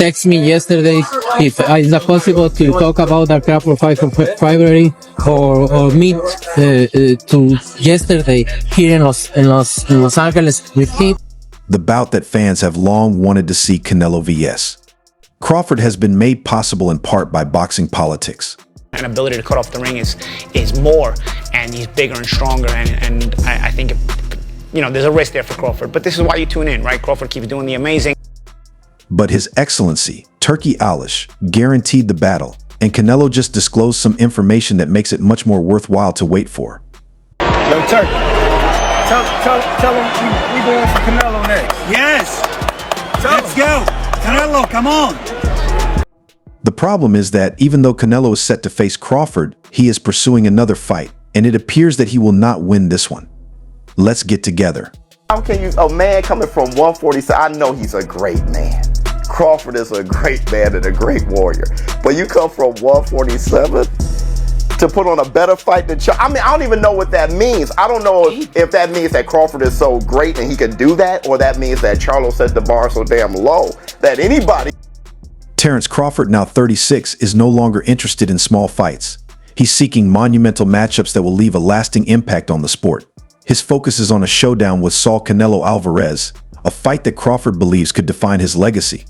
texted me yesterday if is it possible to talk about the Crawford fight for February or meet to yesterday here in Los Angeles with him. The bout that fans have long wanted to see, Canelo vs. Crawford, has been made possible in part by boxing politics. An ability to cut off the ring is more, and he's bigger and stronger, and I think, there's a risk there for Crawford. But this is why you tune in, right? Crawford keeps doing the amazing. But His Excellency, Turki Alish, guaranteed the battle, and Canelo just disclosed some information that makes it much more worthwhile to wait for. Yo, Turk, tell him we going for Canelo next. Yes! Let's go! Canelo, come on! The problem is that even though Canelo is set to face Crawford, he is pursuing another fight, and it appears that he will not win this one. Let's get together. How can you, a man coming from 147, I know he's a great man. Crawford is a great man and a great warrior. But you come from 147 to put on a better fight than Charlo. I mean, I don't even know what that means. I don't know if that means that Crawford is so great and he can do that, or that means that Charlo set the bar so damn low that anybody. Terence Crawford, now 36, is no longer interested in small fights. He's seeking monumental matchups that will leave a lasting impact on the sport. His focus is on a showdown with Saul Canelo Alvarez, a fight that Crawford believes could define his legacy.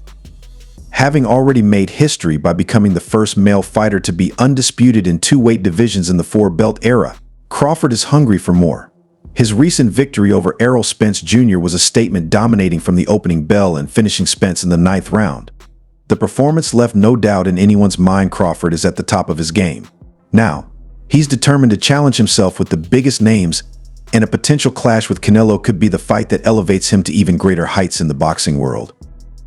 Having already made history by becoming the first male fighter to be undisputed in two weight divisions in the four-belt era, Crawford is hungry for more. His recent victory over Errol Spence Jr. was a statement, dominating from the opening bell and finishing Spence in the 9th round. The performance left no doubt in anyone's mind. Crawford is at the top of his game. Now, he's determined to challenge himself with the biggest names, and a potential clash with Canelo could be the fight that elevates him to even greater heights in the boxing world.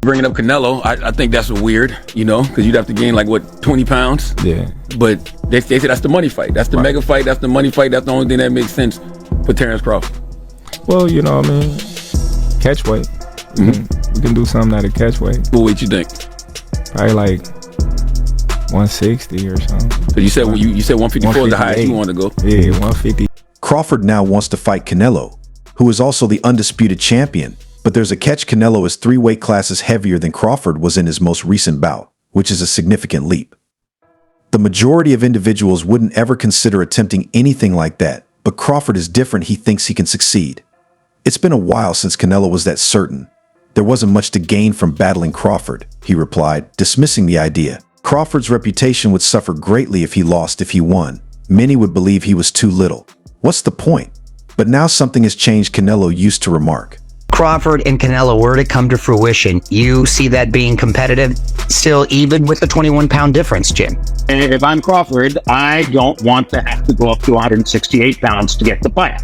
Bringing up Canelo, I think that's weird, because you'd have to gain 20 pounds? Yeah. But they say that's the money fight. That's the mega fight. That's the money fight. That's the only thing that makes sense for Terence Crawford. Well, catch weight. We can do something at a catch weight. What weight you think? Probably 160 or something. So you said 154 is the highest you want to go? Yeah, 150. Crawford now wants to fight Canelo, who is also the undisputed champion. But there's a catch: Canelo is 3 weight classes heavier than Crawford was in his most recent bout, which is a significant leap. The majority of individuals wouldn't ever consider attempting anything like that, but Crawford is different. He thinks he can succeed. It's been a while since Canelo was that certain. There wasn't much to gain from battling Crawford, he replied, dismissing the idea. Crawford's reputation would suffer greatly if he lost. If he won, many would believe he was too little. What's the point? But now something has changed. Canelo used to remark, Crawford and Canelo were to come to fruition, you see that being competitive, still even with the 21-pound difference, Jim? If I'm Crawford, I don't want to have to go up to 168 pounds to get the fight.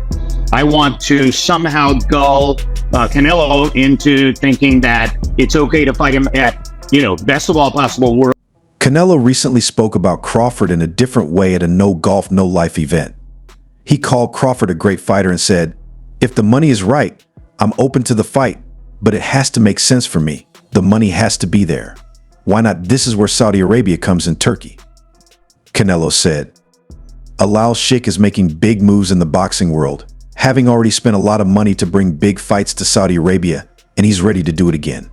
I want to somehow gull Canelo into thinking that it's okay to fight him at, best of all possible world. Canelo recently spoke about Crawford in a different way at a No Golf No Life event. He called Crawford a great fighter and said, "If the money is right, I'm open to the fight, but it has to make sense for me. The money has to be there. Why not? This is where Saudi Arabia comes in, Turkey." Canelo said. Alal Sheikh is making big moves in the boxing world, having already spent a lot of money to bring big fights to Saudi Arabia, and he's ready to do it again.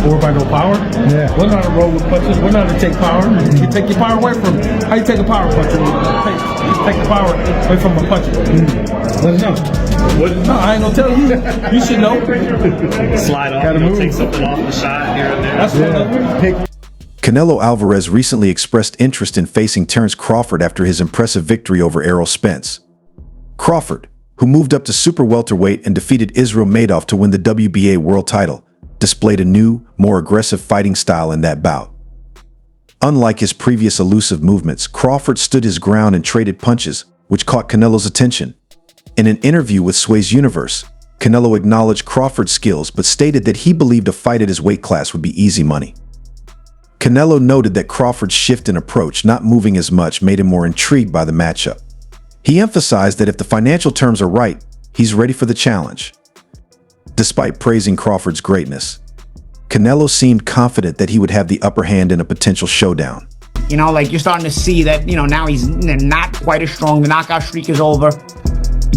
Or by no power? Yeah. We're not to roll with punches. We're not to take power. You take your power away from. How you take a power punch? Take the power away from a puncher. Let us know. No, I ain't gonna tell you. You should know. Slide off, take something off the shot here and there. That's what Canelo Alvarez recently expressed interest in facing Terence Crawford after his impressive victory over Errol Spence. Crawford, who moved up to super welterweight and defeated Israel Madoff to win the WBA world title, displayed a new, more aggressive fighting style in that bout. Unlike his previous elusive movements, Crawford stood his ground and traded punches, which caught Canelo's attention. In an interview with Sway's Universe, Canelo acknowledged Crawford's skills but stated that he believed a fight at his weight class would be easy money. Canelo noted that Crawford's shift in approach, not moving as much, made him more intrigued by the matchup. He emphasized that if the financial terms are right, he's ready for the challenge. Despite praising Crawford's greatness, Canelo seemed confident that he would have the upper hand in a potential showdown. You're starting to see that, now he's not quite as strong. The knockout streak is over,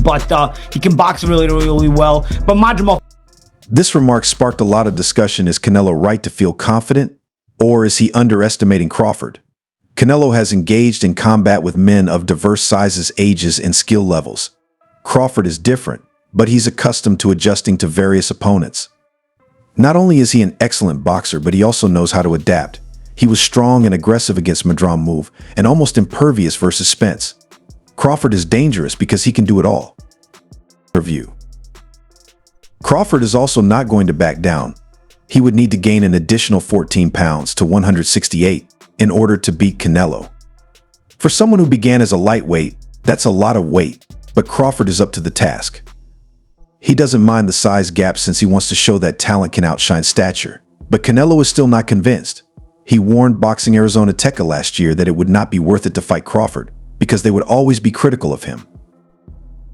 but he can box really, really well. But Majimo. This remark sparked a lot of discussion. Is Canelo right to feel confident, or is he underestimating Crawford? Canelo has engaged in combat with men of diverse sizes, ages, and skill levels. Crawford is different, but he's accustomed to adjusting to various opponents. Not only is he an excellent boxer, but he also knows how to adapt. He was strong and aggressive against Madrimov and almost impervious versus Spence. Crawford is dangerous because he can do it all. Review. Crawford is also not going to back down. He would need to gain an additional 14 pounds to 168 in order to beat Canelo. For someone who began as a lightweight, that's a lot of weight, but Crawford is up to the task. He doesn't mind the size gap since he wants to show that talent can outshine stature. But Canelo is still not convinced. He warned Boxing Arizona Teca last year that it would not be worth it to fight Crawford because they would always be critical of him.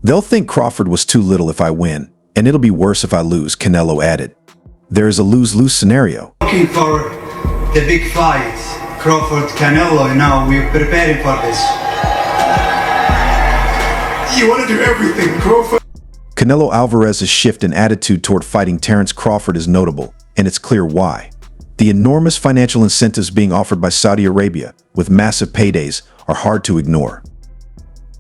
They'll think Crawford was too little if I win, and it'll be worse if I lose, Canelo added. There is a lose-lose scenario. Looking for the big fight, Crawford-Canelo, now we're preparing for this. You want to do everything, Crawford. Canelo Alvarez's shift in attitude toward fighting Terence Crawford is notable, and it's clear why. The enormous financial incentives being offered by Saudi Arabia, with massive paydays, are hard to ignore.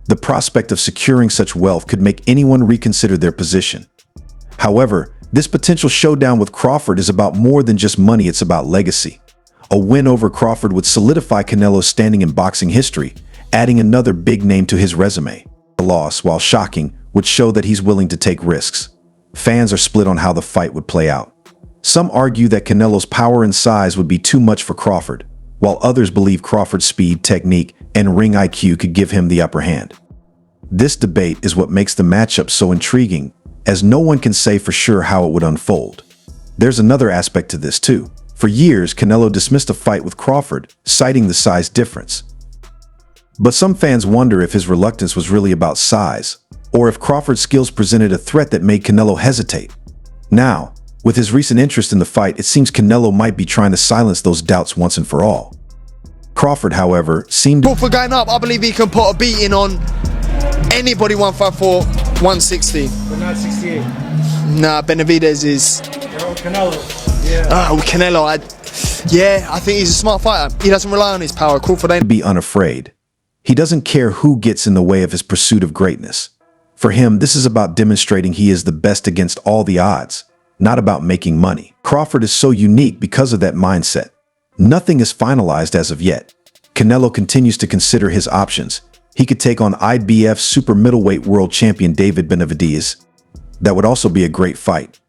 The prospect of securing such wealth could make anyone reconsider their position. However, this potential showdown with Crawford is about more than just money, it's about legacy. A win over Crawford would solidify Canelo's standing in boxing history, adding another big name to his resume. A loss, while shocking, would show that he's willing to take risks. Fans are split on how the fight would play out. Some argue that Canelo's power and size would be too much for Crawford, while others believe Crawford's speed, technique, and ring IQ could give him the upper hand. This debate is what makes the matchup so intriguing, as no one can say for sure how it would unfold. There's another aspect to this too. For years, Canelo dismissed a fight with Crawford, citing the size difference. But some fans wonder if his reluctance was really about size, or if Crawford's skills presented a threat that made Canelo hesitate. Now, with his recent interest in the fight, it seems Canelo might be trying to silence those doubts once and for all. Crawford, however, seemed to— Crawford going up, I believe he can put a beating on anybody 154, 160. But not 68. Nah, Benavidez is... Canelo. Yeah. Canelo, I think he's a smart fighter. He doesn't rely on his power. Crawford ain't... be unafraid. He doesn't care who gets in the way of his pursuit of greatness. For him, this is about demonstrating he is the best against all the odds, not about making money. Crawford is so unique because of that mindset. Nothing is finalized as of yet. Canelo continues to consider his options. He could take on IBF super middleweight world champion David Benavidez. That would also be a great fight.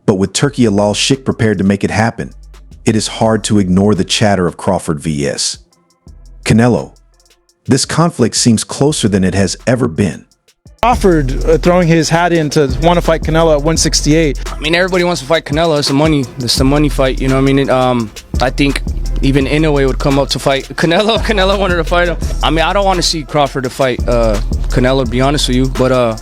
But with Turki Al-Sheikh prepared to make it happen, it is hard to ignore the chatter of Crawford vs. Canelo. This conflict seems closer than it has ever been. Crawford throwing his hat in to want to fight Canelo at 168. I mean, everybody wants to fight Canelo. It's the money fight. You know what I mean? I think even Inoue would come up to fight Canelo. Canelo wanted to fight him. I mean, I don't want to see Crawford to fight Canelo, to be honest with you. But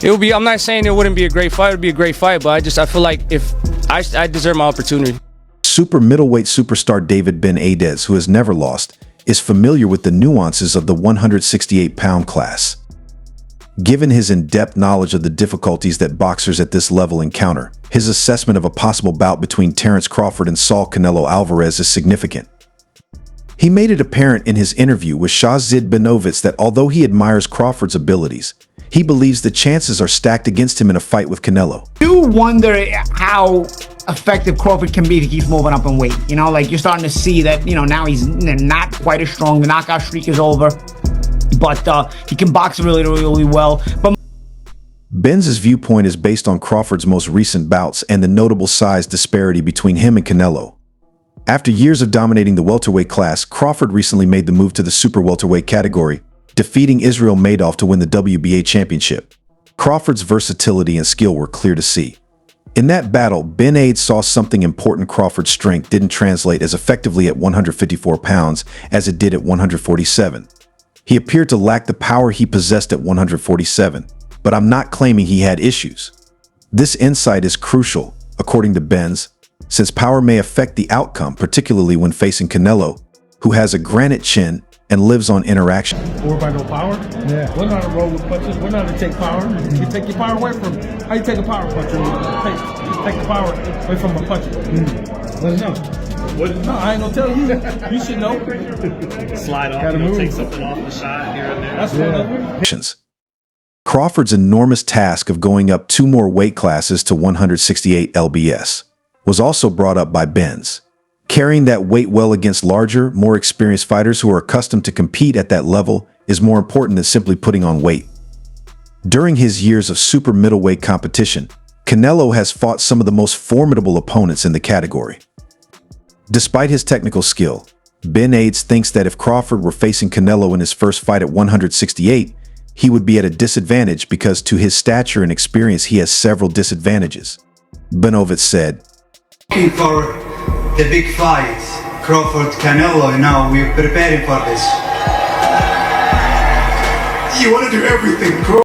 it would be. I'm not saying it wouldn't be a great fight. It would be a great fight. But I feel like if I deserve my opportunity. Super middleweight superstar David Benavidez, who has never lost, is familiar with the nuances of the 168-pound class. Given his in-depth knowledge of the difficulties that boxers at this level encounter, his assessment of a possible bout between Terence Crawford and Saul Canelo Alvarez is significant. He made it apparent in his interview with Shahzid Benovitz that although he admires Crawford's abilities, he believes the chances are stacked against him in a fight with Canelo. You wonder how effective Crawford can be if he keeps moving up in weight. You know, like you're starting to see that, you know, now he's not quite as strong. The knockout streak is over. But he can box really, really well. But Benz's viewpoint is based on Crawford's most recent bouts and the notable size disparity between him and Canelo. After years of dominating the welterweight class, Crawford recently made the move to the super welterweight category, defeating Israel Madoff to win the WBA championship. Crawford's versatility and skill were clear to see. In that battle, Benavidez saw something important. Crawford's strength didn't translate as effectively at 154 pounds as it did at 147. He appeared to lack the power he possessed at 147, but I'm not claiming he had issues. This insight is crucial, according to Benz, since power may affect the outcome, particularly when facing Canelo, who has a granite chin and lives on interaction. Or by no power? Yeah. We're not to roll with punches. We're not to take power. You can take your power away from him. How you take a power punch? take the power away from my puncher. Let us know. What? No, I ain't gonna tell you. You should know. Slide off, take something off the shot here and there. That's Yeah. Crawford's enormous task of going up 2 more weight classes to 168 lbs was also brought up by Benz. Carrying that weight well against larger, more experienced fighters who are accustomed to compete at that level is more important than simply putting on weight. During his years of super middleweight competition, Canelo has fought some of the most formidable opponents in the category. Despite his technical skill, Ben Aids thinks that if Crawford were facing Canelo in his first fight at 168, he would be at a disadvantage because to his stature and experience he has several disadvantages. Benovitz said, Looking for the big fight, Crawford Canelo, we're preparing for this. You want to do everything,